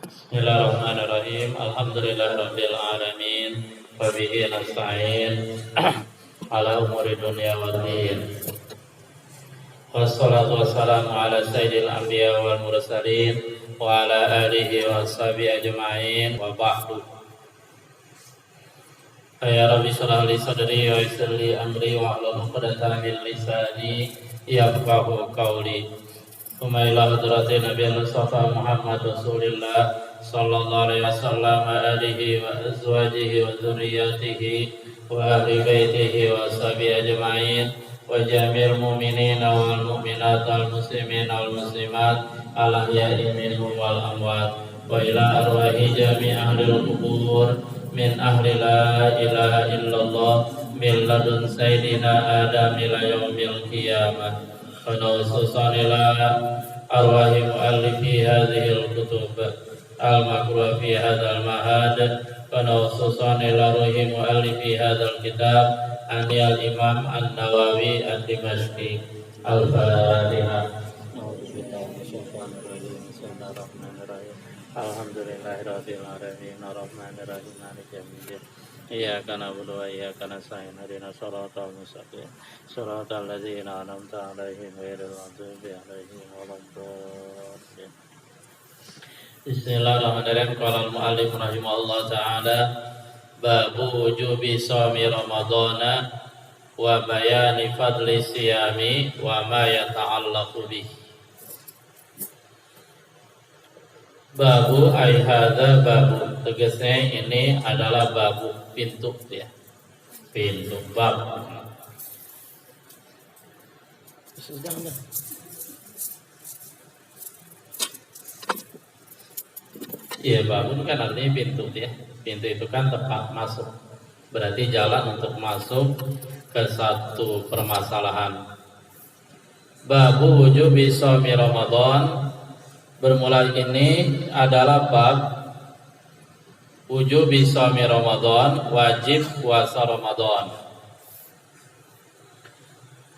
Bismillahirrahmanirrahim. Alhamdulillahirabbil alamin. Wa bihi nasta'in ala umuri dunya waddin. Wassalatu wassalamu ala sayyidil anbiya wal mursalin wa ala alihi wa ashabihi ajma'in wa ba'du. Ya Rabbi shrah li sadri wa yassir li amri wa hlul 'uqdatam min lisani yafqahu qawli. Tsumma ila hadratin Nabiyil Mustafa Muhammad Rasulillah sallallahu alaihi wasallam alihi wa azwajihi wa dzurriyyatihi wa ahli baitihi wa ashabihi ajma'in wa jami'il mu'minina wal mu'minat wal muslimina wal muslimat al ahya'i minhum wal amwat wa ila arwahi jami' ahlil qubur min ahli la ilaha illallah min ladun sayyidina adam ila yaumil qiyamah wa khususan ila arwahi muallifi hadhil kutub al-makruh fi hadzal mahad wa khususan ila ruhi muallifi hadzal kitab anil imam an-Nawawi ad-Dimashqi. Al-Fatihah. Alhamdulillahirabbil alamin arrahmanir rahim maliki yaumiddin iyyaka na'budu wa iyyaka nasta'in ihdinas siratal mustaqim siratal ladzina an'amta 'alaihim ghairil maghdubi alaihim waladdallin. Bismillahirrahmanirrahim. Qala al-mu'allif rahimahullah ta'ala babu wujubi shaumi ramadhana wa bayani fadli siyami wa ma yata'allaqu bihi. Babu ay hadza babu, tegasnya ini adalah babu, pintu ya. Pintu bab. Iya, babu kan artinya pintu ya. Pintu itu kan tempat masuk. Berarti jalan untuk masuk ke satu permasalahan. Babu wujubi shaumi Ramadan. Bermula ini adalah bab wujubi shaumi Ramadan, wajib puasa Ramadan.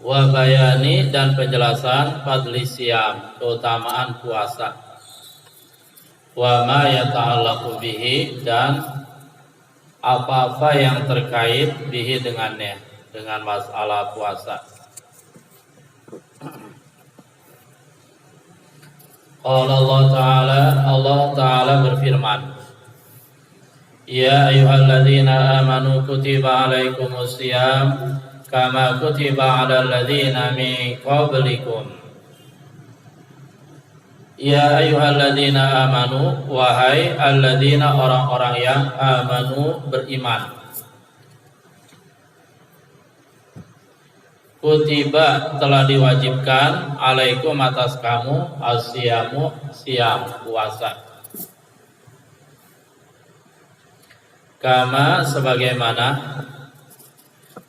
Wa bayani dan penjelasan fadli siyam, keutamaan puasa. Wa ma yata'allaqu bihi dan apa-apa yang terkait bihi dengannya, dengan masalah puasa. Allah Ta'ala berfirman, ya ayyuhalladzina amanu kutiba alaikumus siyam kama kutiba alal ladzina min qablikum. Ya ayyuhalladzina amanu, wahai alladzina orang-orang yang amanu beriman. Kutiba telah diwajibkan alaikum atas kamu as-siyamu, siyam puasa. Kama sebagaimana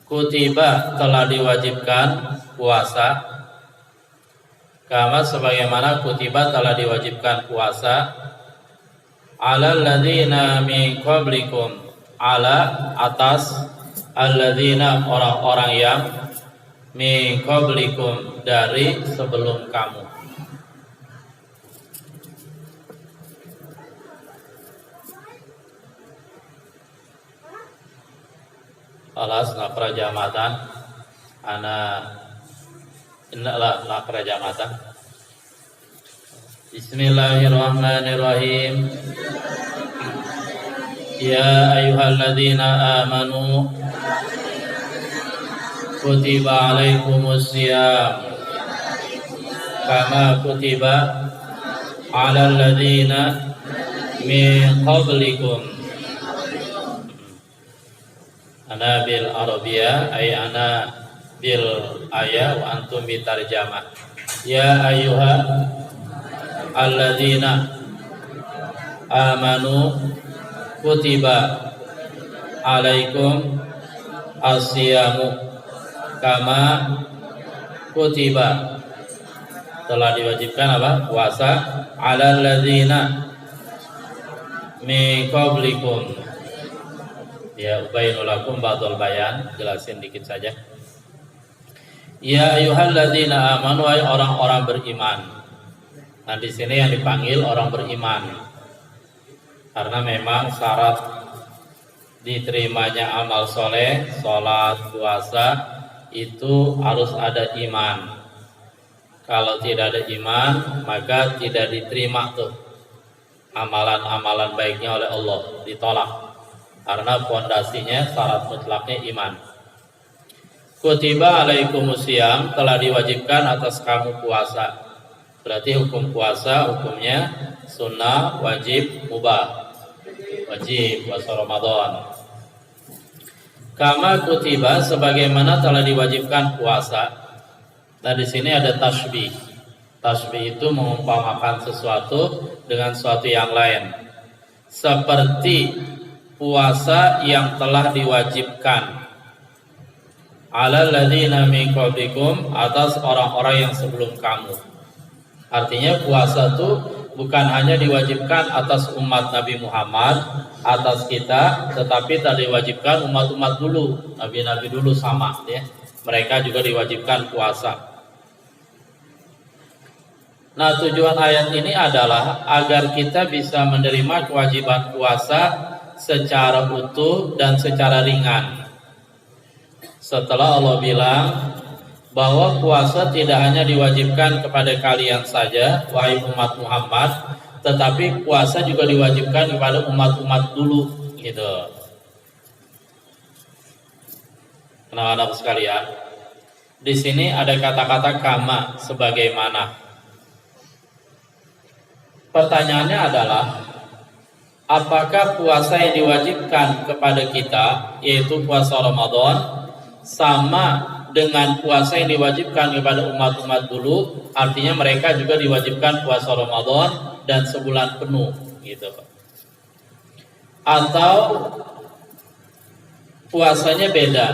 kutiba telah diwajibkan puasa. Kama sebagaimana kutiba telah diwajibkan puasa alal ladzina min qablikum, ala atas alladzina orang-orang yang min qablikum dari sebelum kamu. Alas nakra jamatan ana innalah nakra jamatan. Bismillahirrahmanirrahim. Ya ayyuhalladzina amanu kutiba alaikumus siyam kama kutiba alal ladzina min qablikum. Ana bil arabiyah ay ana bil ayah wa antum bitarjamah. Ya ayyuha alladzina amanu kutiba alaikum as-siyamu kama kutiba telah diwajibkan apa? Puasa alal ladzina min qablikum. Ya ubayyinu lakum ba'dul bayan, jelasin dikit saja. Ya ayyuhalladzina amanu, wahai orang-orang beriman. Nah di sini yang dipanggil orang beriman. Karena memang syarat diterimanya amal soleh, sholat, puasa itu harus ada iman. Kalau tidak ada iman, maka tidak diterima tuh amalan-amalan baiknya oleh Allah, ditolak. Karena fondasinya syarat mutlaknya iman. Kutiba alaikumusiyam, telah diwajibkan atas kamu puasa. Berarti hukum puasa hukumnya sunnah, wajib, mubah. Wajib puasa Ramadan. Kama kutiba, sebagaimana telah diwajibkan puasa. Nah di sini ada tasbih. Tasbih itu mengumpamakan sesuatu dengan sesuatu yang lain. Seperti puasa yang telah diwajibkan alal ladzina min qablikum, atas orang-orang yang sebelum kamu. Artinya puasa itu bukan hanya diwajibkan atas umat Nabi Muhammad, atas kita, tetapi telah diwajibkan umat-umat dulu, nabi-nabi dulu sama ya. Mereka juga diwajibkan puasa. Nah, tujuan ayat ini adalah agar kita bisa menerima kewajiban puasa secara utuh dan secara ringan. Setelah Allah bilang bahwa puasa tidak hanya diwajibkan kepada kalian saja, wahai umat Muhammad, tetapi puasa juga diwajibkan kepada umat-umat dulu, gitu. Anak-anak sekalian, di sini ada kata-kata kama, sebagaimana. Pertanyaannya adalah, apakah puasa yang diwajibkan kepada kita, yaitu puasa Ramadan, sama dengan puasa yang diwajibkan kepada umat-umat dulu? Artinya mereka juga diwajibkan puasa Ramadan dan sebulan penuh, gitu. Atau puasanya beda.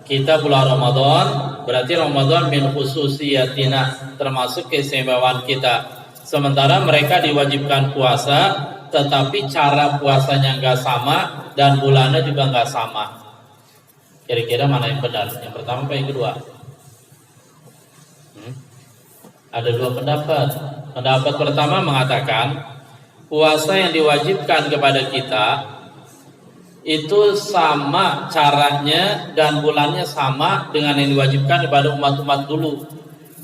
Kita bulan Ramadan, berarti Ramadan min khususiyatina, termasuk keistimewaan kita. Sementara mereka diwajibkan puasa, tetapi cara puasanya nggak sama dan bulannya juga nggak sama. Kira-kira mana yang benar? Yang pertama apa yang kedua? Ada dua pendapat. Pendapat pertama mengatakan puasa yang diwajibkan kepada kita itu sama caranya dan bulannya sama dengan yang diwajibkan kepada umat-umat dulu.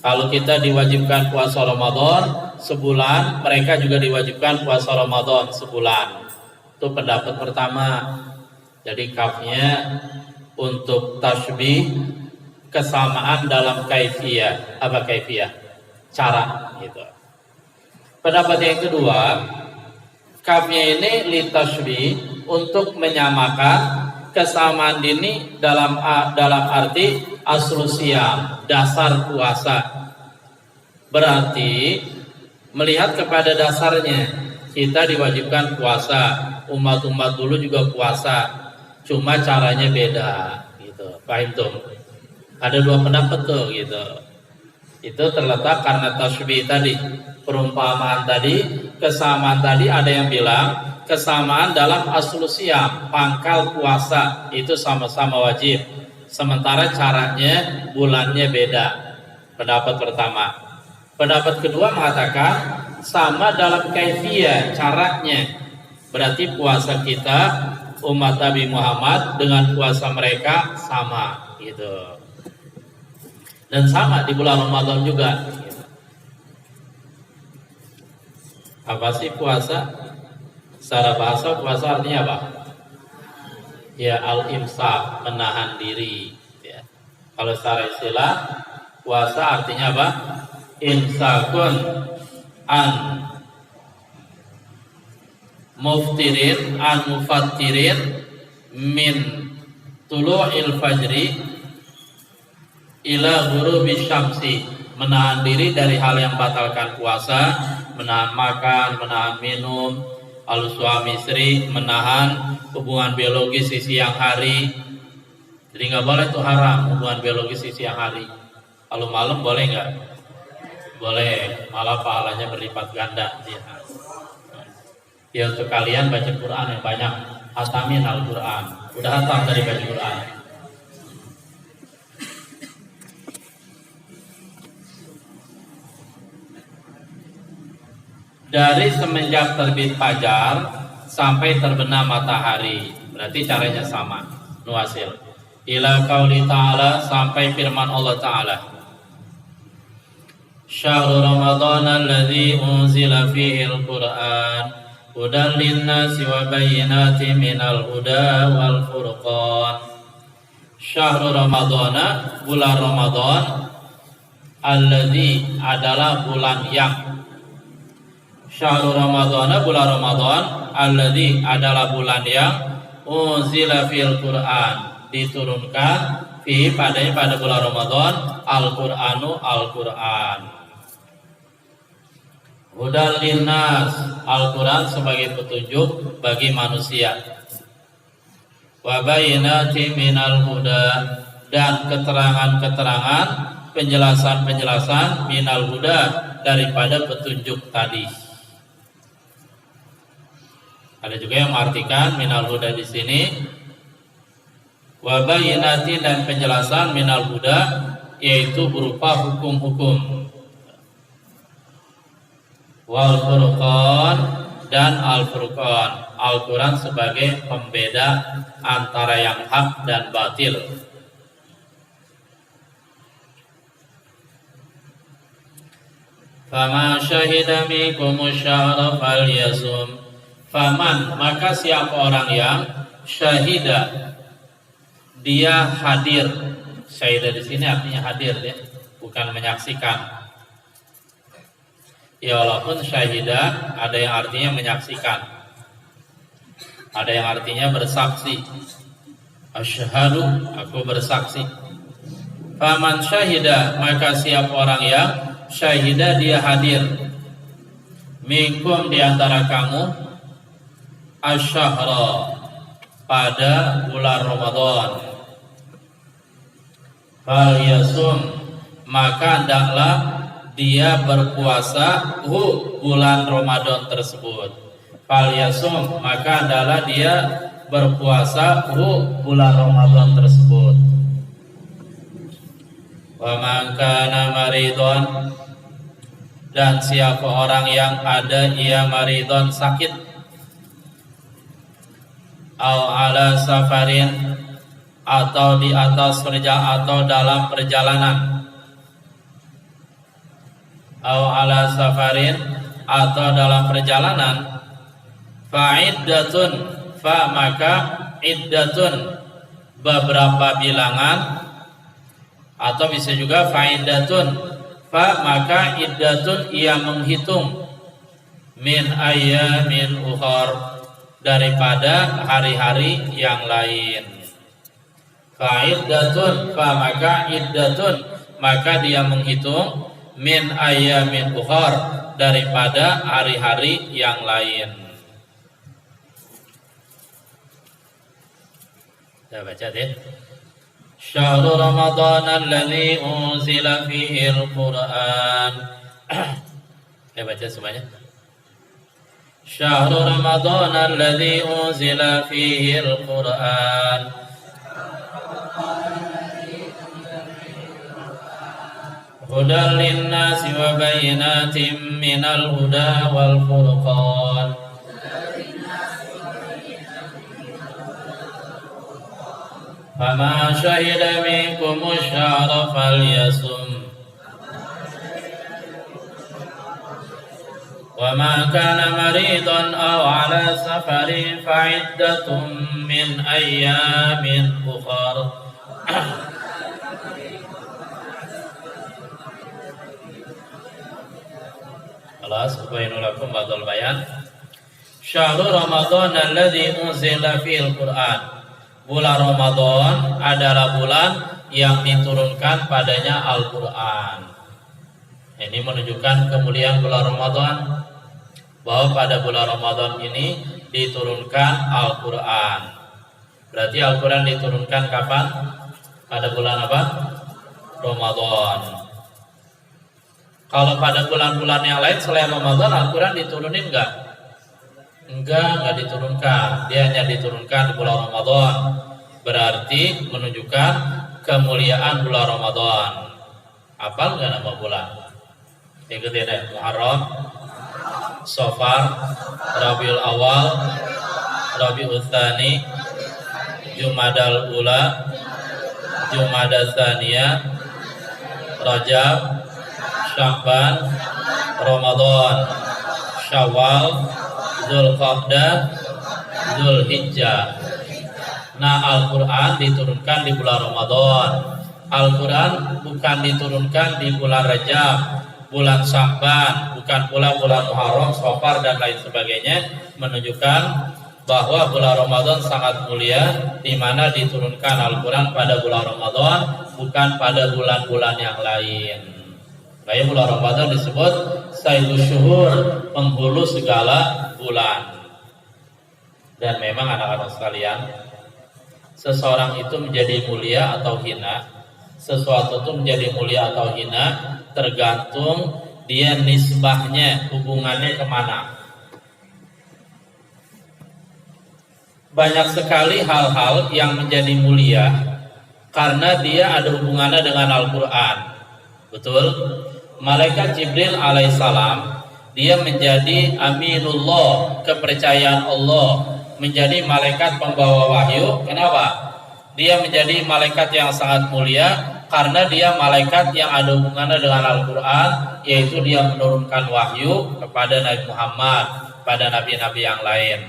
Kalau kita diwajibkan puasa Ramadan sebulan, mereka juga diwajibkan puasa Ramadan sebulan. Itu pendapat pertama. Jadi kafnya untuk tasbih kesamaan dalam kaifiyah. Apa kaifiyah? Cara, gitu. Pendapat yang kedua, kafnya ini li tasbih untuk menyamakan kesamaan ini dalam arti aslusiyam, dasar puasa. Berarti melihat kepada dasarnya, kita diwajibkan puasa, umat-umat dulu juga puasa, cuma caranya beda, gitu. Paham tuh? Ada dua pendapat tuh, gitu. Itu terletak karena tasbih tadi, perumpamaan tadi, kesamaan tadi. Ada yang bilang kesamaan dalam aslusiyam, pangkal puasa itu sama-sama wajib, sementara caranya, bulannya beda. Pendapat pertama. Pendapat kedua mengatakan sama dalam kaifiyah, caranya. Berarti puasa kita umat Nabi Muhammad dengan puasa mereka sama, gitu. Dan sama di bulan Ramadan juga, gitu. Apa sih puasa? Secara bahasa puasa artinya apa? Ya al-imsak, menahan diri, ya. Kalau secara istilah puasa artinya apa? Imsakun an muftirin an mufattirin min tulu'il fajri ila ghurubi syamsi, menahan diri dari hal yang batalkan puasa, menahan makan, menahan minum, lalu suami istri, menahan hubungan biologis di siang hari. Jadi nggak boleh tuh, haram hubungan biologis di siang hari. Kalau malam boleh nggak? Boleh, malah pahalanya berlipat ganda. Ya untuk kalian baca Quran yang banyak, hatamin Al-Quran. Udah hatam dari baca Quran. Dari semenjak terbit fajar sampai terbenam matahari. Berarti caranya sama. Nuwasil. Ila qauli ta'ala, sampai firman Allah Ta'ala. Syahrul Ramadan alladzi unzila fihi al-Qur'an hudan lin-nasi wa bayyinatin minal huda wal furqan. Syahrul Ramadan, bulan Ramadan, alladzi adalah bulan yang. Syahrul Ramadan, bulan Ramadan, alladzi adalah bulan yang unzila fil Qur'an, diturunkan pada bulan Ramadan Al-Qur'anu Al-Qur'an. Hudal linnas, Al-Quran sebagai petunjuk bagi manusia. Wa bayyinatin minal huda, dan keterangan-keterangan, penjelasan-penjelasan minal huda, daripada petunjuk tadi. Ada juga yang mengartikan minal huda di sini. Wa bayyinatin, dan penjelasan minal huda, yaitu berupa hukum-hukum. Wal furqan, dan al-furqan, Al-Quran sebagai pembeda antara yang hak dan batil. Faman syahida minkumus syahra falyasum. Faman, maka siapa orang yang syahida, dia hadir. Syahida di sini artinya hadir ya, bukan menyaksikan. Ya, walaupun syahidah ada yang artinya menyaksikan, ada yang artinya bersaksi. Asyhadu, aku bersaksi. Faman syahida, maka siapa orang yang syahidah, dia hadir. Minkum, di antara kamu, asyhara, pada bulan Ramadan. Falyasum, maka hendaklah dia berpuasa bulan Ramadan tersebut. Falyasum, maka adalah dia berpuasa bulan Ramadan tersebut. Wa man kana maridon, dan siapa orang yang ada ia maridon, sakit, au ala safarin, atau di atas atau dalam perjalanan, au ala safarin, atau dalam perjalanan, fa'iddatun, fa maka iddatun, beberapa bilangan, atau bisa juga fa'iddatun, fa maka iddatun, ia menghitung, min ayyamin ukhar, daripada hari-hari yang lain. Fa'iddatun, fa maka iddatun, maka dia menghitung, min ayyamin ukhar, daripada hari-hari yang lain. Kita baca deh. Syahrul Ramadan alladzi unzila fihi al-Qur'an. Kita baca semuanya. Syahrul Ramadan alladzi unzila fihi al-Qur'an. Hudan linnasi wa bayyinatin minal huda wal furqan. Faman syahida minkumus syahra falyasum. Wa man kana maridan aw ala safarin fa'iddatun min ayyamin ukhar. Alas ubayinu lakum ba'dal bayan. Syahrul Ramadan alladzi unzila fil Qur'an. Bulan Ramadan adalah bulan yang diturunkan padanya Al-Qur'an. Ini menunjukkan kemuliaan bulan Ramadan, bahwa pada bulan Ramadan ini diturunkan Al-Qur'an. Berarti Al-Qur'an diturunkan kapan? Pada bulan apa? Ramadan. Kalau pada bulan-bulan yang lain selain Ramadan, Al-Quran diturunin enggak? Enggak diturunkan. Dia hanya diturunkan di bulan Ramadan. Berarti menunjukkan kemuliaan bulan Ramadan. Hafal enggak nama bulan? Ikutin deh. Muharram, Safar, Rabiul Awal, Rabiul Tsani, Jumadal Ula, Jumadal Tsaniyah, Rajab, Sya'ban, Ramadan, Syawal, Zulqa'dah, Zulhijjah. Nah, Al-Quran diturunkan di bulan Ramadan. Al-Quran bukan diturunkan di bulan Rajab, bulan Sya'ban, bukan pula bulan Muharram, Safar dan lain sebagainya, menunjukkan bahwa bulan Ramadan sangat mulia, di mana diturunkan Al-Quran pada bulan Ramadan, bukan pada bulan-bulan yang lain. Kayak bulan Ramadan disebut Sayyidus Syuhur, penghulu segala bulan. Dan memang anak-anak sekalian, seseorang itu menjadi mulia atau hina, sesuatu itu menjadi mulia atau hina tergantung dia nisbahnya, hubungannya kemana. Banyak sekali hal-hal yang menjadi mulia karena dia ada hubungannya dengan Al-Quran. Betul? Malaikat Jibril alaihissalam, dia menjadi aminullah, kepercayaan Allah, menjadi malaikat pembawa wahyu. Kenapa? Dia menjadi malaikat yang sangat mulia karena dia malaikat yang ada hubungannya dengan Al-Quran, yaitu dia menurunkan wahyu kepada Nabi Muhammad, pada nabi-nabi yang lain.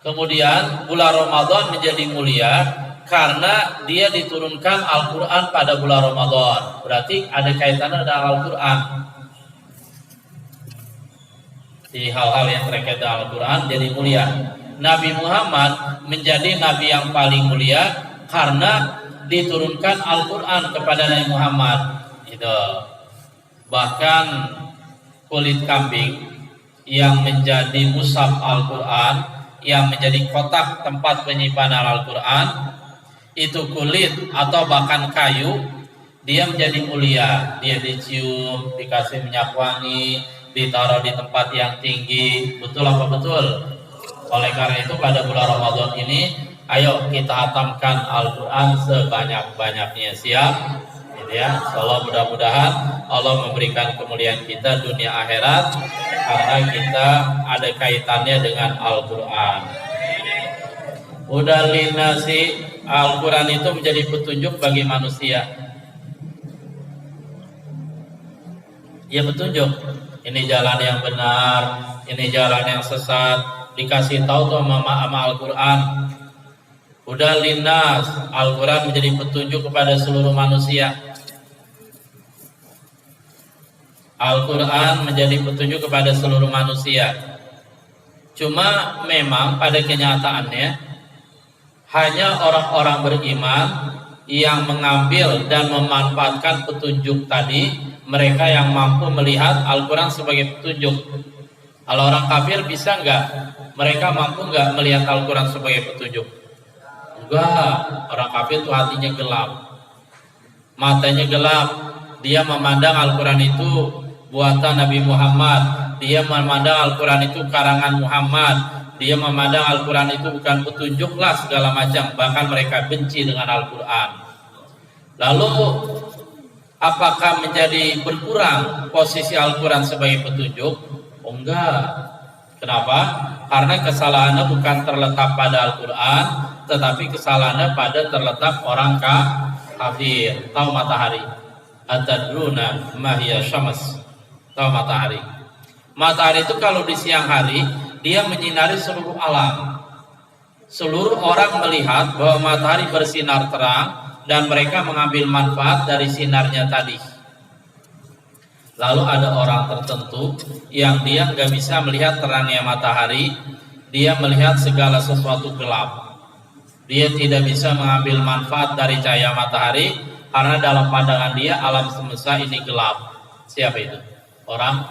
Kemudian bulan Ramadan menjadi mulia karena dia diturunkan Al-Quran pada bulan Ramadan. Berarti ada kaitannya dengan Al-Quran. Di hal-hal yang terkait dengan Al-Quran jadi mulia. Nabi Muhammad menjadi nabi yang paling mulia karena diturunkan Al-Quran kepada Nabi Muhammad. Itu. Bahkan kulit kambing yang menjadi mushaf Al-Quran, yang menjadi kotak tempat penyimpanan Al-Quran, itu kulit atau bahkan kayu, dia menjadi mulia. Dia dicium, dikasih minyak wangi, ditaruh di tempat yang tinggi. Betul apa betul? Oleh karena itu pada bulan Ramadan ini, ayo kita hatamkan Al-Quran sebanyak-banyaknya. Siap? Gitu ya. Insyaallah mudah-mudahan Allah memberikan kemuliaan kita dunia akhirat karena kita ada kaitannya dengan Al-Quran. Hudal linnasi, Al-Quran itu menjadi petunjuk bagi manusia. Ya, petunjuk. Ini jalan yang benar, ini jalan yang sesat, dikasih tahu tuh sama Al-Quran. Hudal linnas, Al-Quran menjadi petunjuk kepada seluruh manusia. Al-Quran menjadi petunjuk kepada seluruh manusia. Cuma memang pada kenyataannya hanya orang-orang beriman yang mengambil dan memanfaatkan petunjuk tadi, mereka yang mampu melihat Al-Quran sebagai petunjuk. Kalau orang kafir bisa enggak? Mereka mampu enggak melihat Al-Quran sebagai petunjuk? Enggak. Orang kafir itu hatinya gelap, matanya gelap. Dia memandang Al-Quran itu buatan Nabi Muhammad, dia memandang Al-Quran itu karangan Muhammad, dia memandang Al-Quran itu bukan petunjuk lah segala macam. Bahkan mereka benci dengan Al-Quran. Lalu apakah menjadi berkurang posisi Al-Quran sebagai petunjuk? Oh enggak. Kenapa? Karena kesalahannya bukan terletak pada Al-Quran, tetapi kesalahannya pada terletak orang kafir. Tahu matahari? Atadruna ma hiya syams? Tahu matahari? Matahari itu kalau di siang hari dia menyinari seluruh alam. Seluruh orang melihat bahwa matahari bersinar terang dan mereka mengambil manfaat dari sinarnya tadi. Lalu ada orang tertentu yang dia nggak bisa melihat terangnya matahari, dia melihat segala sesuatu gelap. Dia tidak bisa mengambil manfaat dari cahaya matahari karena dalam pandangan dia alam semesta ini gelap. Siapa itu? Orang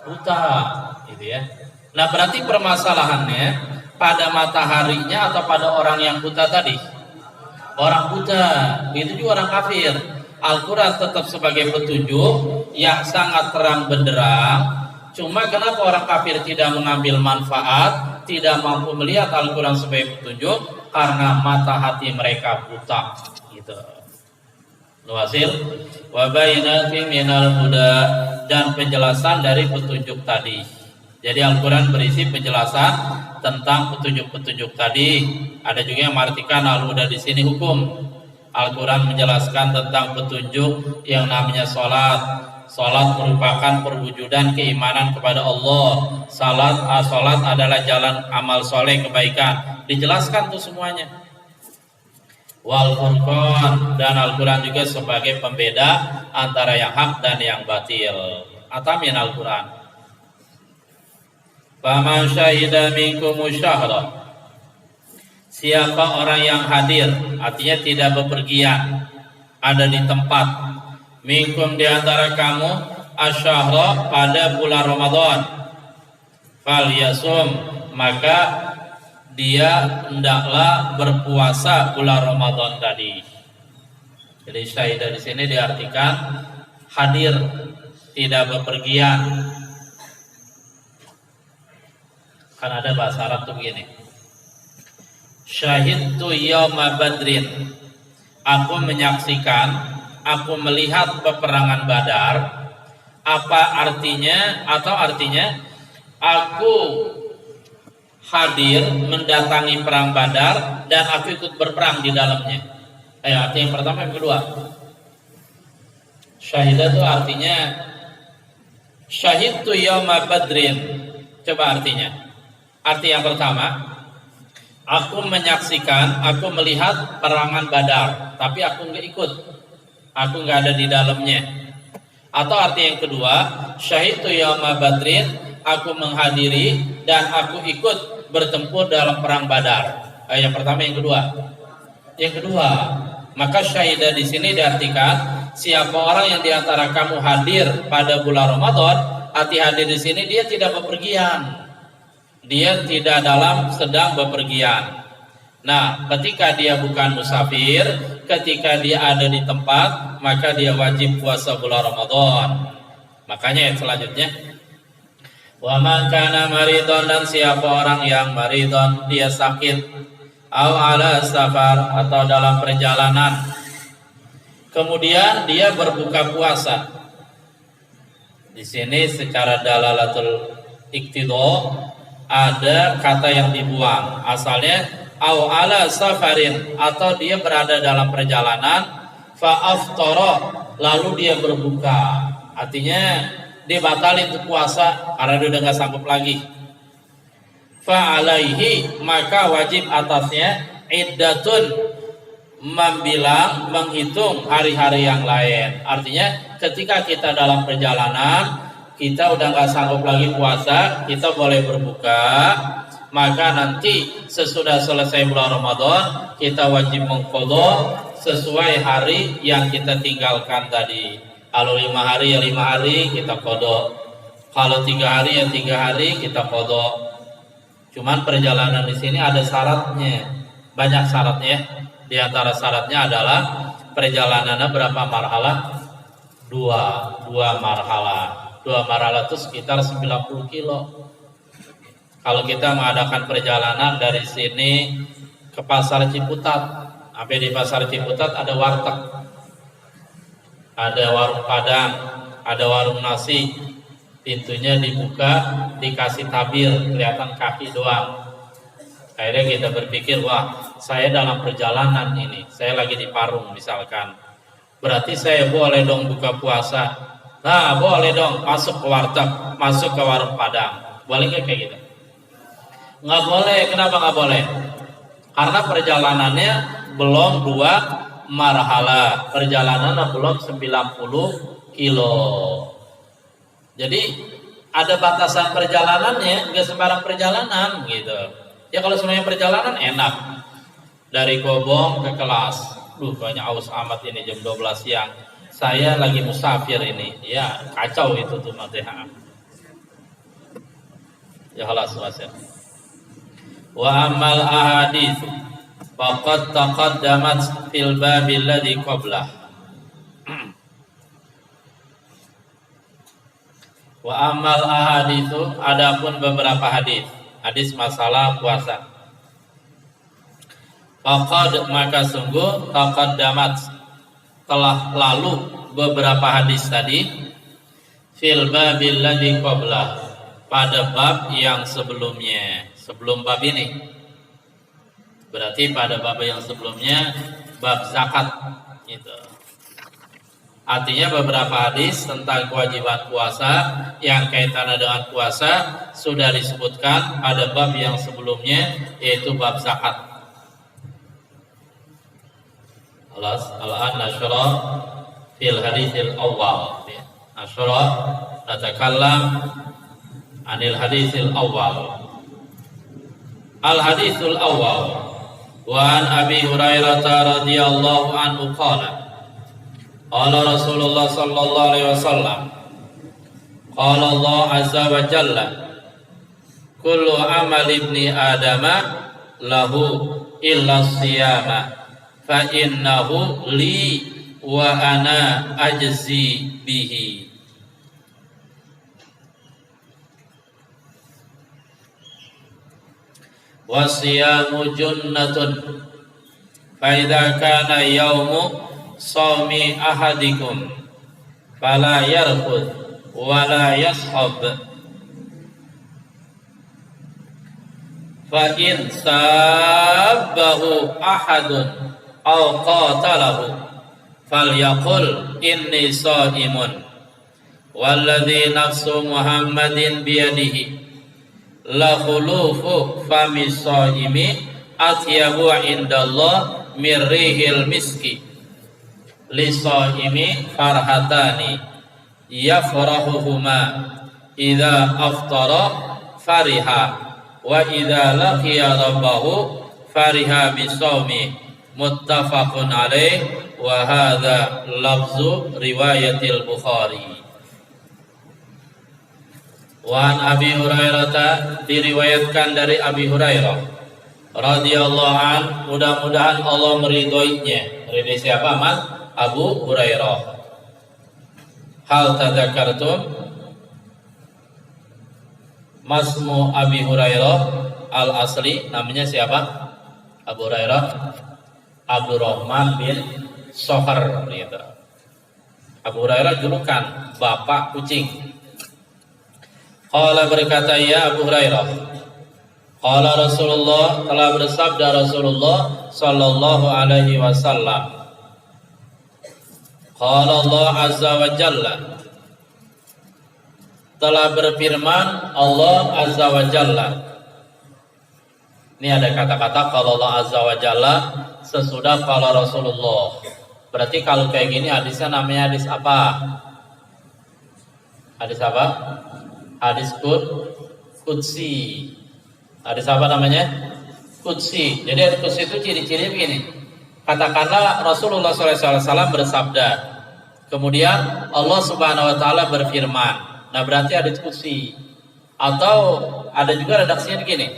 buta, gitu ya. Nah, berarti permasalahannya pada mataharinya atau pada orang yang buta tadi? Orang buta, begitu juga orang kafir. Al-Quran tetap sebagai petunjuk yang sangat terang benderang. Cuma kenapa orang kafir tidak mengambil manfaat, tidak mampu melihat Al-Quran sebagai petunjuk? Karena mata hati mereka buta, gitu. Hasil wa bainatin minal huda, dan penjelasan dari petunjuk tadi. Jadi Al-Quran berisi penjelasan tentang petunjuk-petunjuk tadi. Ada juga yang mengartikan al-huda di sini hukum. Al-Quran menjelaskan tentang petunjuk yang namanya sholat. Sholat merupakan perwujudan keimanan kepada Allah. Sholat adalah jalan amal soleh kebaikan. Dijelaskan tuh semuanya. Wal Furqan, dan Al-Quran juga sebagai pembeda antara yang hak dan yang batil. Atamin Al-Quran. Faman syahida minkum syahra, siapa orang yang hadir, artinya tidak bepergian, ada di tempat, minkum di antara kamu, asyahra, pada bulan Ramadan, fal yasum, maka dia hendaklah berpuasa bulan Ramadan tadi. Jadi syahida di sini diartikan hadir, tidak bepergian. Kan ada bahasa Arab tuh begini. Syahidtu yauma badrin. Aku menyaksikan, aku melihat peperangan Badar. Apa artinya? Atau artinya aku hadir mendatangi perang Badar dan aku ikut berperang di dalamnya. Arti yang pertama, yang kedua. Syahidah itu artinya syahidtu yauma badrin. Coba artinya. Arti yang pertama, aku menyaksikan, aku melihat perangan Badar, tapi aku nggak ikut, aku nggak ada di dalamnya. Atau arti yang kedua, syahidtu yauma badrin, aku menghadiri dan aku ikut bertempur dalam perang Badar. Yang pertama, yang kedua. Yang kedua, maka syahidah di sini diartikan siapa orang yang diantara kamu hadir pada bulan Ramadan. Arti hadir di sini dia tidak bepergian. Dia tidak sedang bepergian. Nah, ketika dia bukan musafir, ketika dia ada di tempat, maka dia wajib puasa bulan Ramadan. Makanya yang selanjutnya, wa man kana maridon, dan siapa orang yang maridon, dia sakit, au ala safar, atau dalam perjalanan, kemudian dia berbuka puasa. Di sini secara dalalatul iqtida ada kata yang dibuang. Asalnya au ala safarin, atau dia berada dalam perjalanan, fa aftara, lalu dia berbuka. Artinya dia batalin itu puasa karena dia udah nggak sanggup lagi. Fa alaihi, maka wajib atasnya iddatun, menghitung hari-hari yang lain. Artinya ketika kita dalam perjalanan, kita udah nggak sanggup lagi puasa, kita boleh berbuka. Maka nanti sesudah selesai bulan Ramadan, kita wajib mengqadha sesuai hari yang kita tinggalkan tadi. Kalau 5 hari ya 5 hari kita qadha. Kalau 3 hari ya 3 hari kita qadha. Cuman perjalanan di sini ada syaratnya, banyak syaratnya. Di antara syaratnya adalah perjalanannya berapa marhalah? 2 marhalah. 2 marhalah itu sekitar 90 kilo. Kalau kita mengadakan perjalanan dari sini ke Pasar Ciputat, sampai di Pasar Ciputat ada warteg, ada warung Padang, ada warung nasi, pintunya dibuka, dikasih tabir, kelihatan kaki doang. Akhirnya kita berpikir, wah, saya dalam perjalanan ini, saya lagi di Parung misalkan, berarti saya boleh dong buka puasa. Nah, boleh dong masuk ke warteg, masuk ke warung Padang. Boleh nggak kayak gitu? Nggak boleh. Kenapa nggak boleh? Karena perjalanannya belum 2 marhalah. Perjalanannya belum 90 kilo. Jadi ada batasan perjalanannya, nggak sembarang perjalanan gitu. Ya kalau semuanya perjalanan enak. Dari Gobong ke kelas. Banyak aus amat ini jam 12 siang. Saya lagi musafir ini, ya kacau itu tuh nanti. Ya halas ya. Wa amal ahadits faqad taqaddamat fil babil ladzi qablah. Wa amal ahadits, adapun beberapa hadis masalah puasa. Faqad, maka sungguh, taqaddamat, telah lalu beberapa hadis tadi, fil babil ladzi qablah, pada bab yang sebelumnya, sebelum bab ini. Berarti pada bab yang sebelumnya bab zakat gitu. Artinya beberapa hadis tentang kewajiban puasa yang kaitannya dengan puasa sudah disebutkan pada bab yang sebelumnya, yaitu bab zakat. Al-an nasyra fil haditsil awwal. Nasyra natakallam anil haditsil awwal. Al-haditsul awwal wa an Abi Hurairah radhiyallahu anhu qala qala Rasulullah sallallahu alaihi wasallam qala Allah azza wa jalla kullu amal ibni adama lahu illa siyama fa innahu li wa ana ajzi bihi. Wasiyamu junnatun fa idza kana yaumu shaumi ahadikum fala yarfud wala yashab fa in sabbahu ahadun aw qatalahu falyaqul inni shaimun walladzi nafsu Muhammadin biyadihi la khulufu fami shaimi atyabu indallah mirrihil miski li shaimi farhatani yafrahuhuma idza aftara fariha wa idza laqiya rabbahu fariha bisawmi muttafaqun alaih wa hadza lafzu riwayatil Bukhari. Wan Abi Hurairah, diriwayatkan dari Abi Hurairah radhiyallahu an, mudah-mudahan Allah meridhoinya. Ridhoi siapa? Man? Abu Hurairah. Hal tadzakartum masmu Abi Hurairah al asli, namanya siapa? Abu Hurairah Abdurrahman bin Sohar gitu. Abu Hurairah julukan bapak kucing. Qala berkata ya Abu Hurairah, qala Rasulullah, telah bersabda Rasulullah sallallahu alaihi wasallam, qala Allah azza wa jalla, telah berfirman Allah azza wa jalla. Ini ada kata-kata qala Allah azza wa jalla sesudah qala Rasulullah. Berarti kalau kayak gini hadisnya namanya hadis apa? Hadis apa? Hadis qudsi. Hadis apa namanya? Qudsi. Jadi hadis qudsi itu ciri-cirinya begini. Katakanlah Rasulullah SAW bersabda, kemudian Allah Subhanahu Wa Taala berfirman. Nah berarti hadis qudsi. Atau ada juga redaksinya begini.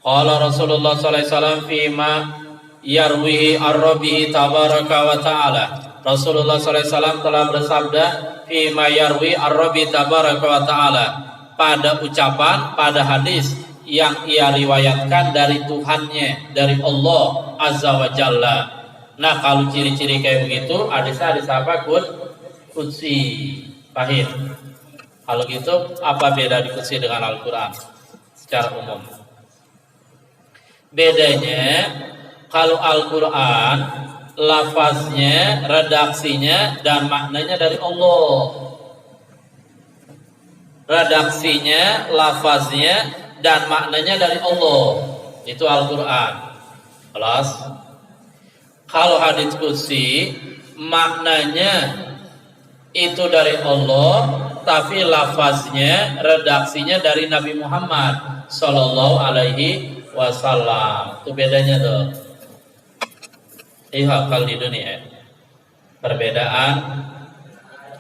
Qala Rasulullah SAW fima yarwihi ar-rabbihi tabaraka wa ta'ala. Rasulullah SAW telah bersabda fima yarwi ar-rabbi tabaraka wa ta'ala, pada ucapan, pada hadis yang ia riwayatkan dari Tuhannya, dari Allah azza wa jalla. Nah kalau ciri-ciri kayak begitu hadis apa? Qudsi. Paham? Kalau gitu apa beda di qudsi dengan Al-Quran secara umum? Bedanya kalau Al-Quran lafaznya, redaksinya dan maknanya dari Allah. Redaksinya, lafaznya dan maknanya dari Allah. Itu Al-Quran. Kelas. Kalau hadits qudsi maknanya itu dari Allah, tapi lafaznya, redaksinya dari Nabi Muhammad sallallahu alaihi wasallam. Itu bedanya tuh. Ihakal di dunia. Perbedaan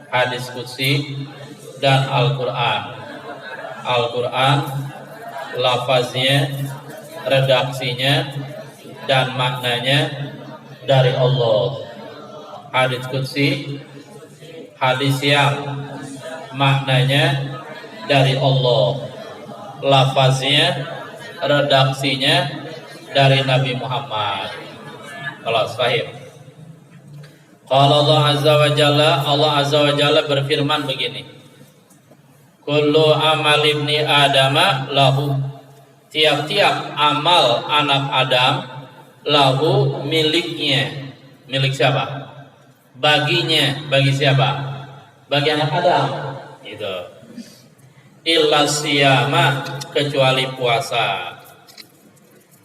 hadis qudsi dan Al-Quran. Al-Quran lafaznya, redaksinya dan maknanya dari Allah. Hadis qudsi hadis yang maknanya dari Allah, lafaznya, redaksinya dari Nabi Muhammad. Kalau sahih. Qala Allah azza wa jalla, Allah azza wa jalla berfirman begini. Kullu amal ibni adama lahu. Tiap-tiap amal anak Adam lahu miliknya. Milik siapa? Baginya. Bagi siapa? Bagi anak Adam. Itu. Illa siyama, kecuali puasa.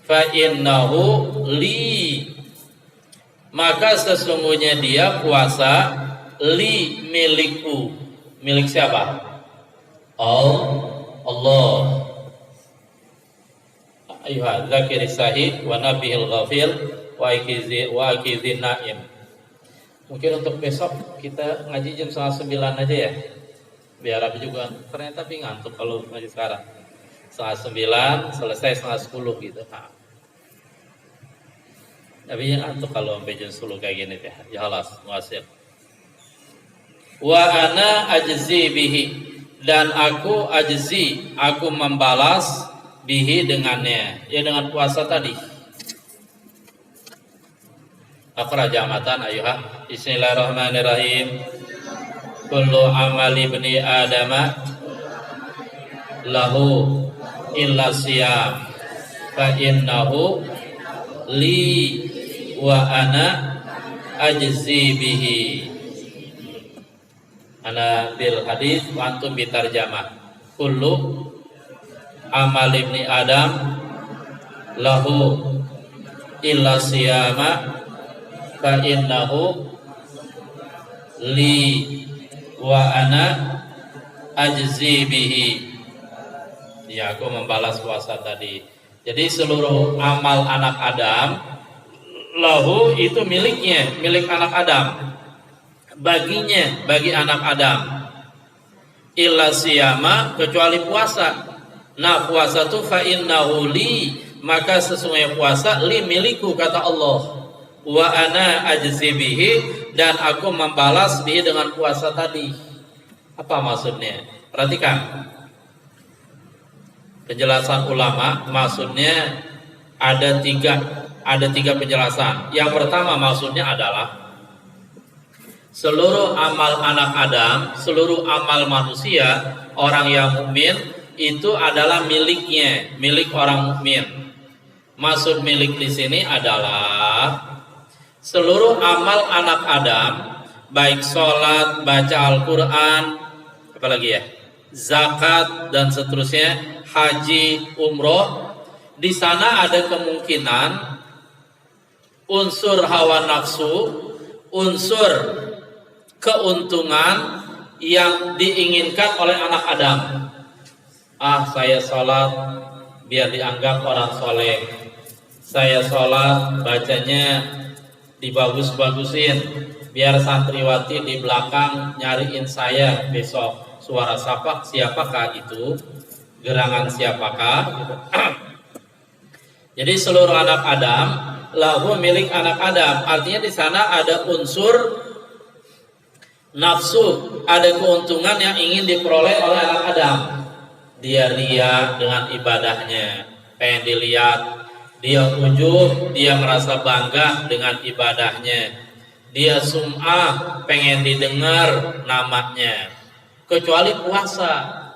Fa innahu li, maka sesungguhnya dia puasa li milikku. Milik siapa? Allah. Ayuha zakir sahih wa nabihil ghafil wa akizin naim. Mungkin untuk besok kita ngaji jam 8:30 aja ya, biar Abi juga ternyata ngantuk kalau ngaji sekarang. 8:30 selesai 9:10 gitu. Tapi yang ngantuk kalau sampai jam 10 kayak gini teh. Ya halas muasir. Wa ana ajzi bihi, dan aku ajzi, aku membalas bihi dengannya, ya dengan puasa tadi. Aqra jamatan ayuha. Bismillahirrahmanirrahim. Kullu amali ibni adama lahu illa siyam fa innahu li wa ana ajzi bihi. Ana bil hadis wa antum bitarjamah. Kullu amal ibni adam lahu illa siyama fa innahu li wa ana ajzi bihi. Ya, aku membalas puasa tadi. Jadi seluruh amal anak Adam lahu itu miliknya, milik anak Adam. Baginya, bagi anak Adam. Illa siyama, kecuali puasa. Nah, puasa itu fa innahu li, maka sesungguhnya puasa li milikku, kata Allah. Wa ana ajzi bihi, dan aku membalas bihi dengan puasa tadi. Apa maksudnya? Perhatikan penjelasan ulama. Maksudnya ada tiga penjelasan. Yang pertama maksudnya adalah seluruh amal anak Adam, seluruh amal manusia, orang yang mukmin itu adalah miliknya, milik orang mukmin. Maksud milik di sini adalah seluruh amal anak Adam, baik sholat, baca Al-Quran, apalagi ya, zakat dan seterusnya, haji, umroh, di sana ada kemungkinan unsur hawa nafsu, unsur keuntungan yang diinginkan oleh anak Adam. Saya sholat biar dianggap orang soleh. Saya sholat bacanya dibagus-bagusin biar santriwati di belakang nyariin saya besok. Suara siapakah itu? Gerangan siapakah? Gitu. Jadi seluruh anak Adam lahu milik anak Adam. Artinya di sana ada unsur nafsu, ada keuntungan yang ingin diperoleh oleh anak Adam. Dia ria dengan ibadahnya, pengen dilihat. Dia ujub, dia merasa bangga dengan ibadahnya. Dia sum'ah, pengen didengar namanya. Kecuali puasa.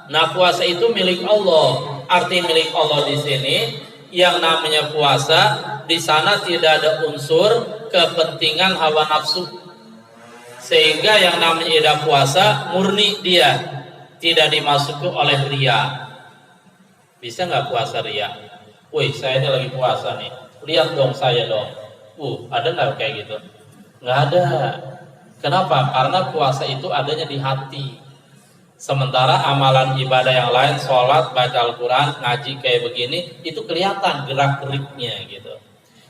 Nah, puasa itu milik Allah. Arti milik Allah di sini, yang namanya puasa, di sana tidak ada unsur kepentingan hawa nafsu. Sehingga yang namanya puasa murni dia, tidak dimasuki oleh ria. Bisa nggak puasa ria? Wih, saya ini lagi puasa nih, lihat dong saya dong. Ada nggak kayak gitu? Nggak ada. Kenapa? Karena puasa itu adanya di hati. Sementara amalan ibadah yang lain, sholat, baca Al-Quran, ngaji kayak begini, itu kelihatan gerak-geriknya gitu.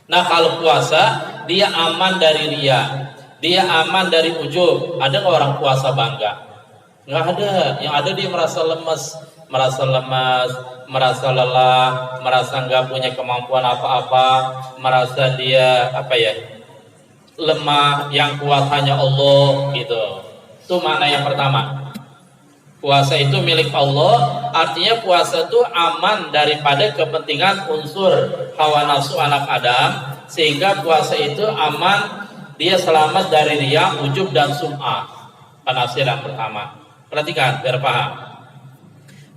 Nah, kalau puasa, dia aman dari ria, dia aman dari ujub. Ada nggak orang puasa bangga? Nggak ada. Yang ada dia merasa lemas, merasa lelah, merasa nggak punya kemampuan apa-apa, merasa dia lemah, yang kuat hanya Allah gitu. Itu makna yang pertama. Puasa itu milik Allah, artinya puasa itu aman daripada kepentingan unsur hawa nafsu anak Adam, sehingga puasa itu aman, dia selamat dari riya, ujub dan sum'ah. Penafsiran pertama. Perhatikan biar paham.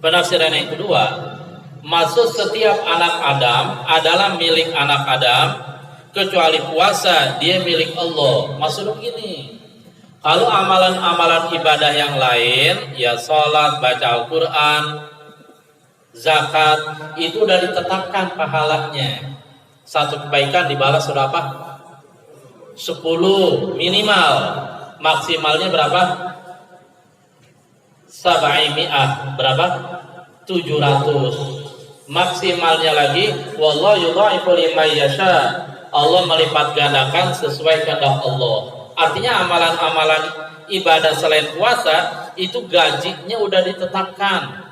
Penafsiran yang kedua, maksud setiap anak Adam adalah milik anak Adam, kecuali puasa dia milik Allah. Maksudnya begini, kalau amalan-amalan ibadah yang lain, ya sholat, baca Al-Quran, zakat, itu udah ditetapkan pahalanya. Satu kebaikan dibalas berapa? 10 minimal. Maksimalnya berapa? 700. Berapa? 700. Maksimalnya lagi, wallahu yudha'ifu liman yasha. Allah melipat gandakan sesuai kehendak Allah. Artinya amalan-amalan ibadah selain puasa itu gajinya udah ditetapkan.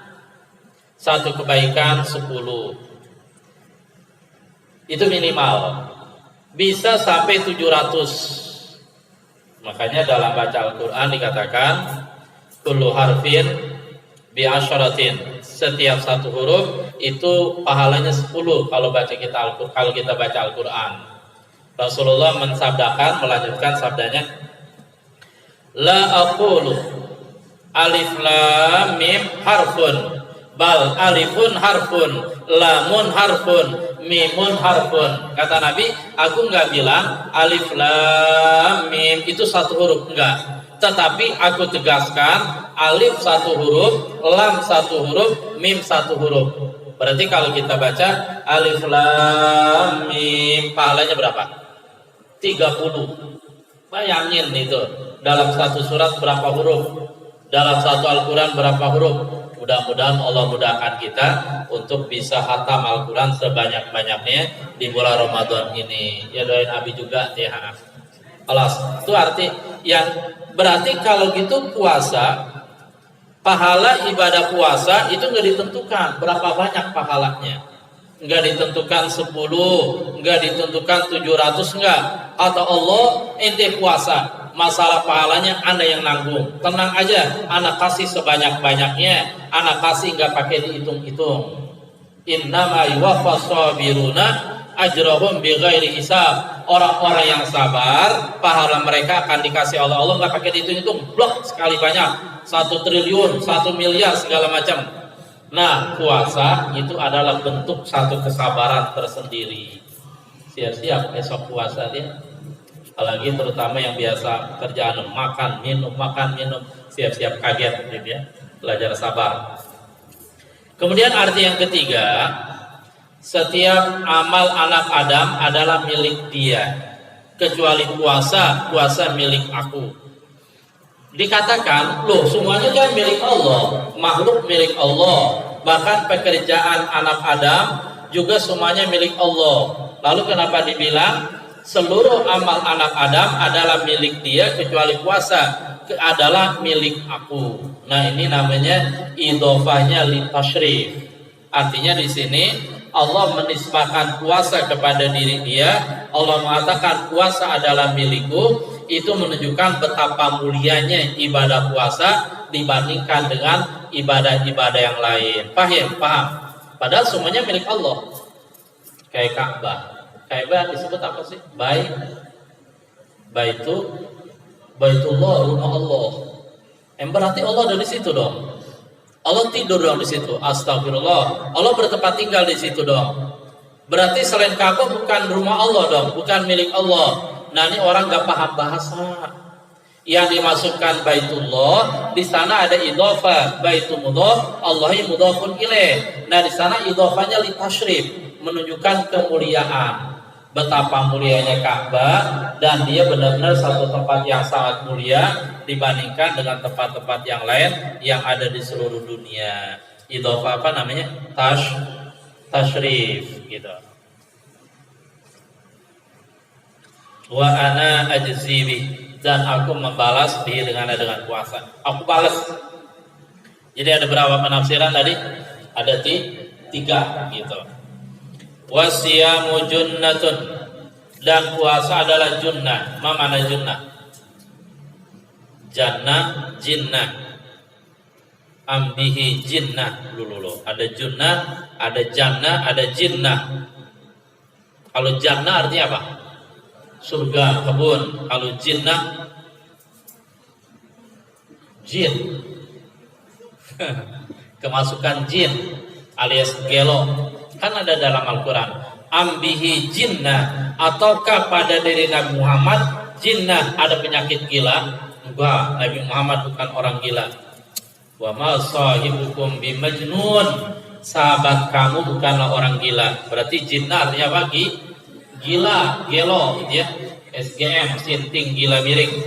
Satu kebaikan 10. Itu minimal. Bisa sampai 700. Makanya dalam baca Al-Quran dikatakan kullu harfin bi asyaratin. Setiap satu huruf itu pahalanya 10 kalau kita baca Al-Quran. Rasulullah mensabdakan, melanjutkan sabdanya, la aqulu alif lam mim harfun bal alifun harfun lamun harfun mimun harfun. Kata Nabi, aku nggak bilang alif lam mim itu satu huruf, enggak, tetapi aku tegaskan alif satu huruf, lam satu huruf, mim satu huruf. Berarti kalau kita baca alif lam mim, pahalanya berapa? 30. Bayangin itu, dalam satu surat berapa huruf, dalam satu Al-Quran berapa huruf. Mudah-mudahan Allah mudahkan kita untuk bisa khatam Al-Quran sebanyak-banyaknya di bulan Ramadan ini. Ya doain Abi juga ya. Alas, itu arti yang berarti kalau gitu puasa, pahala ibadah puasa itu nggak ditentukan berapa banyak pahalanya. Nggak ditentukan 10, nggak ditentukan 700, nggak. Atau Allah ente puasa, masalah pahalanya Anda yang nanggung. Tenang aja, Anda kasih sebanyak-banyaknya, Anda kasih nggak pakai dihitung-hitung. Innama yuwaffas sabiruna ajrahum bighairi hisab. Orang-orang yang sabar, pahala mereka akan dikasih oleh Allah nggak pakai dihitung-hitung. Blok sekali banyak, 1 triliun, 1 miliar segala macam. Nah, puasa itu adalah bentuk satu kesabaran tersendiri. Siap-siap esok puasa dia. Apalagi terutama yang biasa kerjaan makan minum, siap-siap kaget gitu ya. Belajar sabar. Kemudian arti yang ketiga, setiap amal anak Adam adalah milik dia, kecuali puasa milik aku. Dikatakan, loh semuanya kan milik Allah, makhluk milik Allah, bahkan pekerjaan anak Adam juga semuanya milik Allah. Lalu kenapa dibilang seluruh amal anak Adam adalah milik dia kecuali puasa adalah milik aku? Nah, ini namanya idhofahnya li tashrif. Artinya di sini Allah menisbahkan puasa kepada diri dia. Allah mengatakan puasa adalah milikku. Itu menunjukkan betapa mulianya ibadah puasa dibandingkan dengan ibadah-ibadah yang lain. Paham? Padahal semuanya milik Allah. Kayak Ka'bah. Ka'bah disebut apa sih? Baitullah, rumah Allah. Yang berarti Allah ada di situ dong. Allah tidur dong di situ. Astagfirullah. Allah bertempat tinggal di situ dong. Berarti selain Ka'bah bukan rumah Allah dong, bukan milik Allah. Nah, ini orang nggak paham bahasa. Yang dimasukkan Baitullah, di sana ada idhofah, Baitul mudhof, Allahi mudhofun ilaih. Nah, di sana idhofahnya li tashrif, menunjukkan kemuliaan. Betapa mulianya Ka'bah, dan dia benar-benar satu tempat yang sangat mulia dibandingkan dengan tempat-tempat yang lain yang ada di seluruh dunia. Idhofah apa namanya? Tashrif gitu. Wa ana ajzibi, dan aku membalas dia dengan puasa. Aku balas. Jadi ada berapa penafsiran tadi? Ada 3 gitu. Wasiyamu junnatun, dan puasa adalah junnah. Ma mana junnah? Jannah, jinnah. Ambihi jinnah dulu. Ada junnah, ada jannah, ada jinnah. Kalau jannah artinya apa? Surga, kebun. Kalau jinnah, jin. kemasukan jin alias gelo. Kan ada dalam Al-Quran, ambihi jinnah, ataukah pada diri Nabi Muhammad jinnah, ada penyakit gila? Enggak, Nabi Muhammad bukan orang gila. Wa ma sahibukum bimajnun, sahabat kamu bukanlah orang gila. Berarti jinnah artinya apa? Gila, gelo gitu ya. SGM, sinting, gila miring.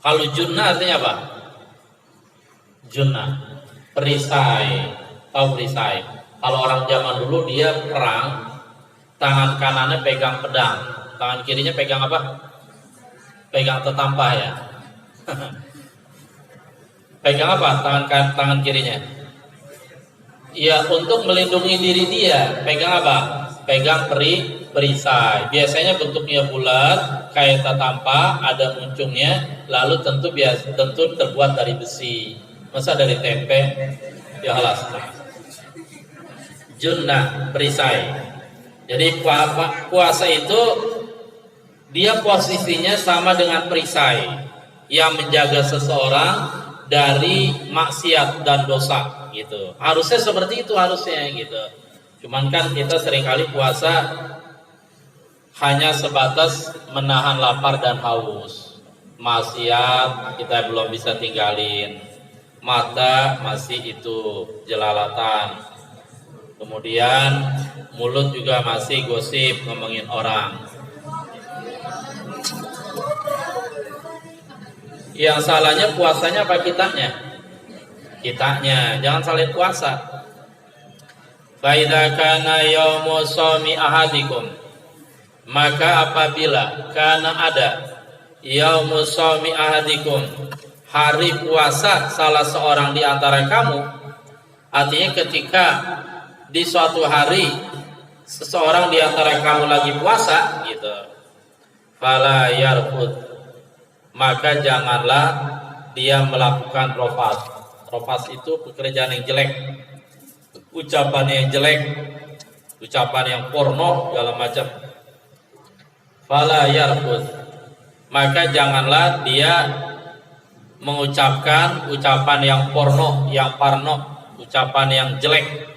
Kalau junnah artinya apa? Junnah, perisai. Tahu perisai? Kalau orang zaman dulu dia perang, tangan kanannya pegang pedang, tangan kirinya pegang apa? Pegang tetampah ya. Pegang apa? Tangan kirinya. Ya, untuk melindungi diri dia. Pegang apa? Pegang perisai. Biasanya bentuknya bulat, kayak tetampah, ada muncungnya, lalu tentu terbuat dari besi. Masa dari tempe? Ya halas. Junnah, perisai. Jadi puasa itu dia posisinya sama dengan perisai yang menjaga seseorang dari maksiat dan dosa gitu. Harusnya seperti itu harusnya gitu. Cuman kan kita seringkali puasa hanya sebatas menahan lapar dan haus. Maksiat kita belum bisa tinggalin. Mata masih itu jelalatan. Kemudian mulut juga masih gosip, ngomongin orang. Yang salahnya puasanya apa kitanya? Kitanya, jangan salin puasa. Fa idza kana yaumu shaumi ahadikum, maka apabila kana ada yaumu shaumi ahadikum, hari puasa salah seorang di antara kamu, artinya ketika di suatu hari seseorang di antara kamu lagi puasa gitu, fala yarfud, maka janganlah dia melakukan rofas. Rofas itu pekerjaan yang jelek, ucapan yang jelek, ucapan yang porno segala macam. Fala yarfud, maka janganlah dia mengucapkan ucapan yang porno, yang parno, ucapan yang jelek.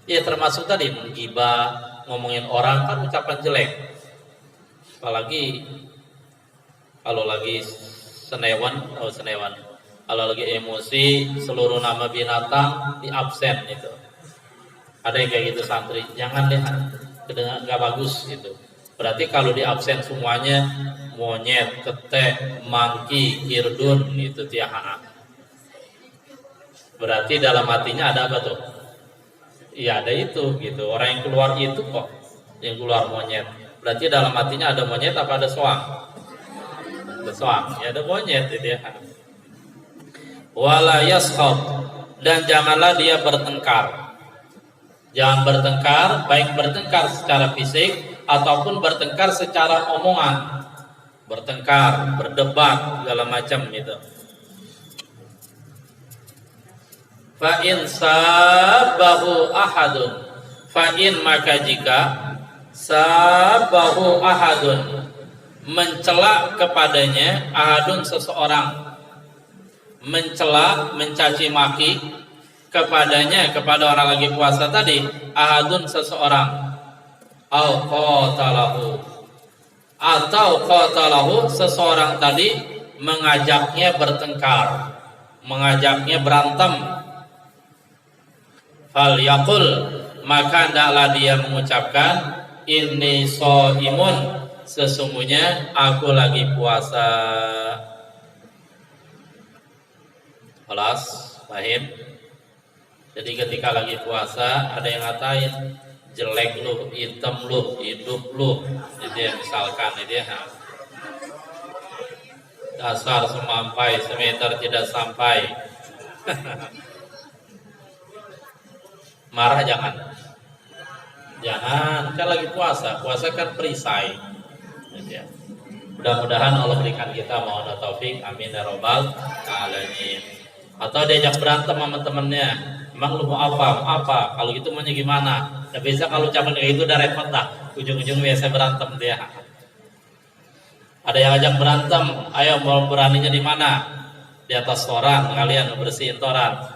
Ya termasuk tadi menggibah, ngomongin orang kan ucapan jelek. Apalagi kalau lagi senewan. Kalau lagi emosi, seluruh nama binatang di absen itu. Ada yang kayak gitu santri, jangan deh, kedengar nggak bagus gitu. Berarti kalau di absen semuanya monyet, ketek, mangki, kirdun itu tiaha. Berarti dalam hatinya ada apa tuh? Iya ada itu gitu. Orang yang keluar itu kok yang keluar monyet. Berarti dalam hatinya ada monyet apa ada soang? Ada soang. Ya ada monyet itu ya. Wala yaskhab, dan janganlah dia bertengkar. Jangan bertengkar, baik bertengkar secara fisik ataupun bertengkar secara omongan. Bertengkar, berdebat segala macam gitu. Fa'in sabahu ahadun, fa'in maka jika sabahu ahadun, mencela kepadanya ahadun seseorang, mencela, mencaci maki kepadanya, kepada orang lagi puasa tadi, ahadun seseorang, atau qatalahu seseorang tadi mengajaknya bertengkar, mengajaknya berantem. Fal yaqul, maka hendaklah dia mengucapkan inni shaimun, sesungguhnya aku lagi puasa. Kelas, paham? Jadi ketika lagi puasa ada yang ngatain jelek lu, hitam lu, hidup lu, itu ya misalkan itu ya. Dasar semampai, semeter tidak sampai. Marah jangan, kan lagi puasa kan perisai. Ya. Mudah-mudahan Allah berikan kita mohon taufik, amin ya robbal alamin. Atau diajak berantem sama temennya, emang lu mau apa? Kalau gitu maunya gimana? Nah, biasa kalau ucapan kayak gitu udah repot dah, ujung-ujung biasa berantem dia. Ada yang ajak berantem, ayo mau beraninya di mana? Di atas toran, kalian bersihin toran.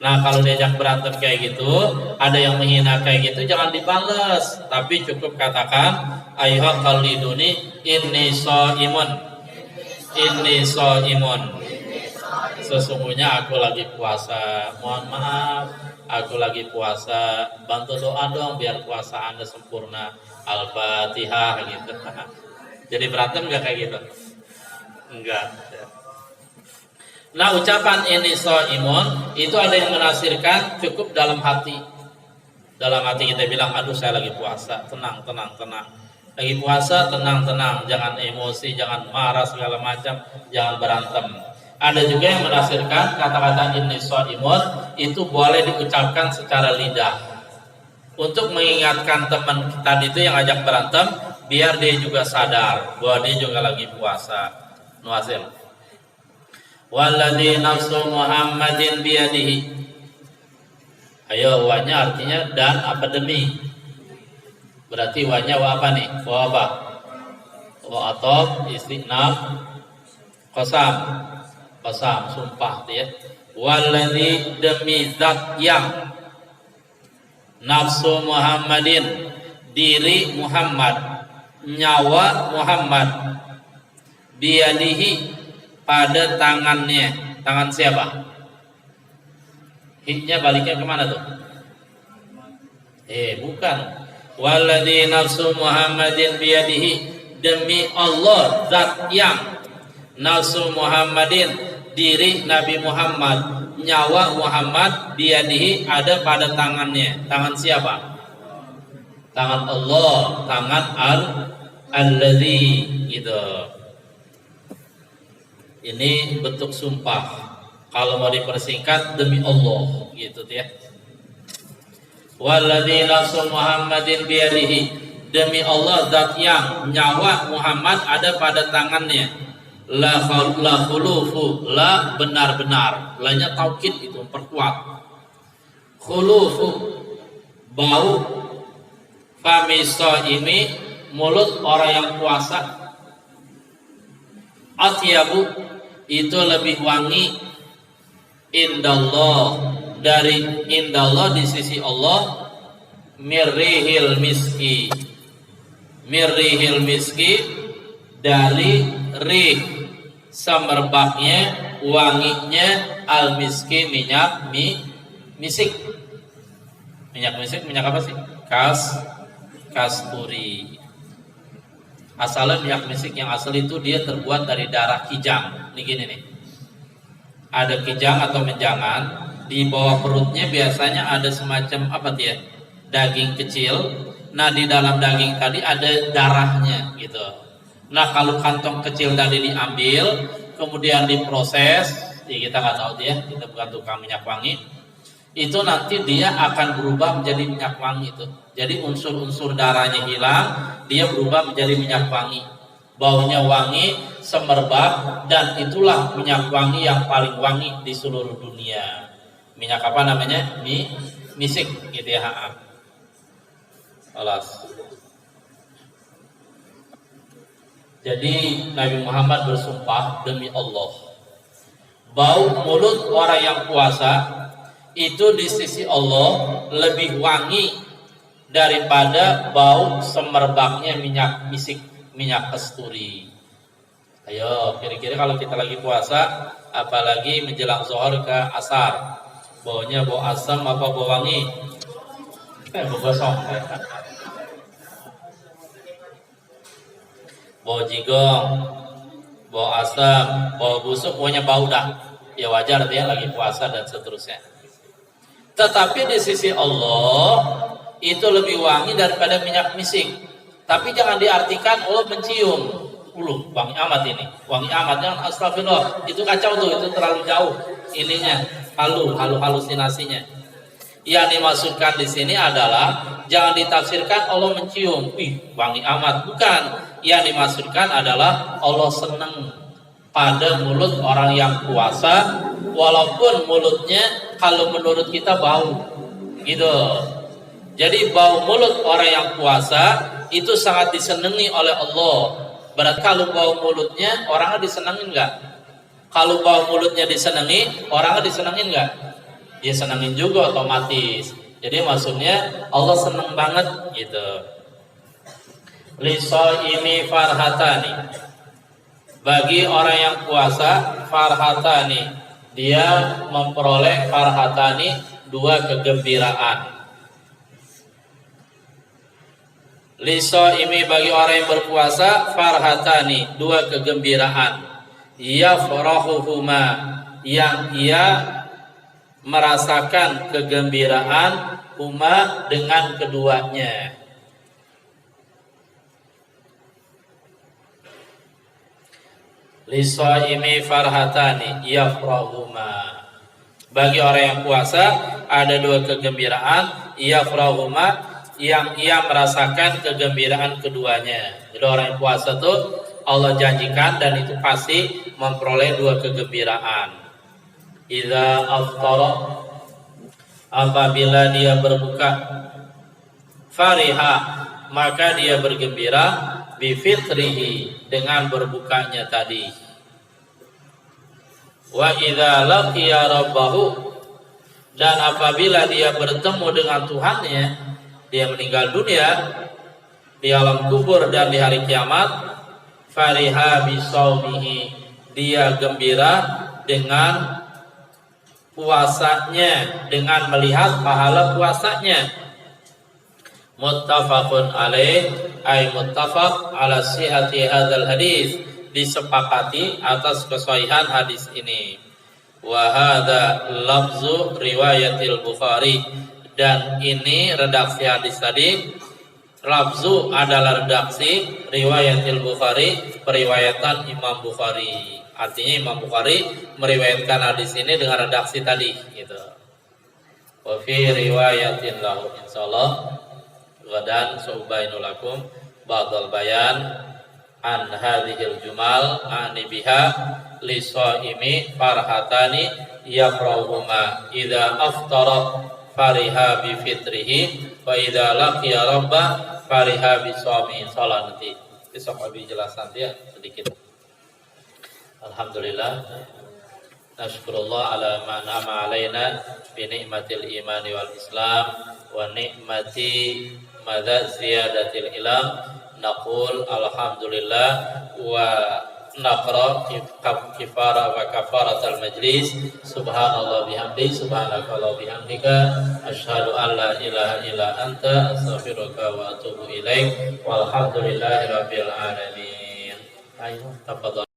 Nah kalau diajak berantem kayak gitu, ada yang menghina kayak gitu, jangan dibales, tapi cukup katakan ayyuhal khaliduni inni shaimun, inni shaimun, sesungguhnya aku lagi puasa, mohon maaf aku lagi puasa, bantu doa dong biar puasa Anda sempurna. Al-Fatihah gitu. Jadi berantem nggak kayak gitu? Enggak. Nah ucapan ini shaimun itu ada yang menafsirkan cukup dalam hati. Dalam hati kita bilang, aduh saya lagi puasa, tenang, tenang, tenang. Lagi puasa, tenang, tenang, jangan emosi, jangan marah segala macam, jangan berantem. Ada juga yang menafsirkan kata-kata ini shaimun itu boleh diucapkan secara lidah. Untuk mengingatkan teman tadi itu yang ajak berantem, biar dia juga sadar bahwa dia juga lagi puasa. Nuasil. Walladzi nafsu Muhammadin biyadihi. Ayo wanya artinya dan apa demi. Berarti wanya wa apa nih? Wa apa? Wa atop istinaf qasam. Qasam sumpah ya. Walladzi demi zat yang nafsu Muhammadin, diri Muhammad, nyawa Muhammad, biyadihi, pada tangannya. Tangan siapa? Hiknya baliknya kemana tuh? Bukan. Walladzi nafsu Muhammadin biyadihi, demi Allah zat yang nafsu Muhammadin, diri Nabi Muhammad, nyawa Muhammad, biyadihi, ada pada tangannya. Tangan siapa? Tangan Allah, tangan al-ladzi gitu. Ini bentuk sumpah. Kalau mau dipersingkat demi Allah gitu ya. Walladzi nafsu Muhammadin biyadihi, demi Allah zat yang nyawa Muhammad ada pada tangannya. La khulufu, la benar-benar, lanya taukid itu memperkuat. Khulufu bau, fami shaimi, mulut orang yang puasa. Atyabu itu lebih wangi, indallah, dari indallah di sisi Allah, mirrihil miski, mirrihil miski, dari rih semerbaknya, wanginya, al-miski, minyak misik. Minyak misik, minyak apa sih? Kasturi. Asalnya minyak misik yang asli itu dia terbuat dari darah kijang. Ini gini nih. Ada kijang atau menjangan, di bawah perutnya biasanya ada semacam apa dia? Daging kecil. Nah, di dalam daging tadi ada darahnya gitu. Nah kalau kantong kecil tadi diambil, kemudian diproses, ya kita nggak tahu dia, kita bukan tukang minyak wangi. Itu nanti dia akan berubah menjadi minyak wangi itu. Jadi unsur-unsur darahnya hilang, dia berubah menjadi minyak wangi. Baunya wangi, semerbak, dan itulah minyak wangi yang paling wangi di seluruh dunia. Minyak apa namanya? Misik gitu ya. Alas. Jadi Nabi Muhammad bersumpah demi Allah, bau mulut orang yang puasa itu di sisi Allah lebih wangi daripada bau semerbaknya minyak misik, minyak kasturi. Ayo, kira-kira kalau kita lagi puasa, apalagi menjelang zuhur ke asar, baunya bau asam apa bau wangi? Bau gosong. Bau jigong, bau asam, bau busuk, pokoknya bau dah. Ya wajar dia lagi puasa dan seterusnya. Tetapi di sisi Allah itu lebih wangi daripada minyak misik. Tapi jangan diartikan Allah mencium. Wangi amat ini, wangi amat, jangan astagfirullah. Itu kacau tuh, itu terlalu jauh ininya, halusinasinya. Yang dimaksudkan di sini adalah jangan ditafsirkan Allah mencium, wangi amat, bukan. Yang dimaksudkan adalah Allah senang pada mulut orang yang puasa, walaupun mulutnya kalau menurut kita bau, gitu. Jadi bau mulut orang yang puasa itu sangat disenangi oleh Allah. Berarti kalau bau mulutnya orangnya disenangin nggak? Kalau bau mulutnya disenangi, orangnya disenangin nggak? dia senangin juga otomatis. Jadi maksudnya Allah senang banget gitu. Lisoimi farhatani, bagi orang yang puasa farhatani, dia memperoleh farhatani, dua kegembiraan. Lisoimi, bagi orang yang berpuasa farhatani, dua kegembiraan. Yafrahuhuma, yang ia merasakan kegembiraan huma dengan keduanya. Lisoimi farhatani yafrahuma, bagi orang yang puasa ada dua kegembiraan, yafrahuma, yang ia merasakan kegembiraan keduanya. Jadi orang yang puasa tuh Allah janjikan dan itu pasti memperoleh dua kegembiraan. Idza aftara, apabila dia berbuka, fariha, maka dia bergembira, bifitrihi, dengan berbukanya tadi. Wa idza laqiya rabbahu, dan apabila dia bertemu dengan Tuhannya, dia meninggal dunia di alam kubur dan di hari kiamat, fariha bisaumihi, dia gembira dengan puasanya, dengan melihat pahala puasanya. Muttafaqun alaih, ay muttafaq ala sihhati hadzal hadis, disepakati atas kesahihan hadis ini. Wa hadza lafzu riwayatil Bukhari, dan ini redaksi hadis tadi. Lafzu adalah redaksi riwayatil Bukhari, periwayatan Imam Bukhari. Artinya Imam Bukhari meriwayatkan hadis ini dengan redaksi tadi gitu. Wa fi riwayatin lahu, insyaallah gadan subainu lakum ba'dal bayan an hadhil jumal ani biha li shaimi farhatani yafrahuma idza aftara fariha bi fitrihi wa idza laqiya rabbah fariha bi shaumi. Salat nanti besok lebih jelasan dia sedikit. Alhamdulillah, nasykurullah ala ma an'ama alaina bi ni'matil imani wal islam wa ni'mati madza ziyadatil ilm. Naqul alhamdulillah wa naqra kifara wa kafaratul majlis. Subhanallah bihamdi, subhanakallah bihamdika, asyhadu an la ilaha illa anta, astaghfiruka wa atubu ilaik. Walhamdulillahirabbil alamin. Ayo, tafadhal.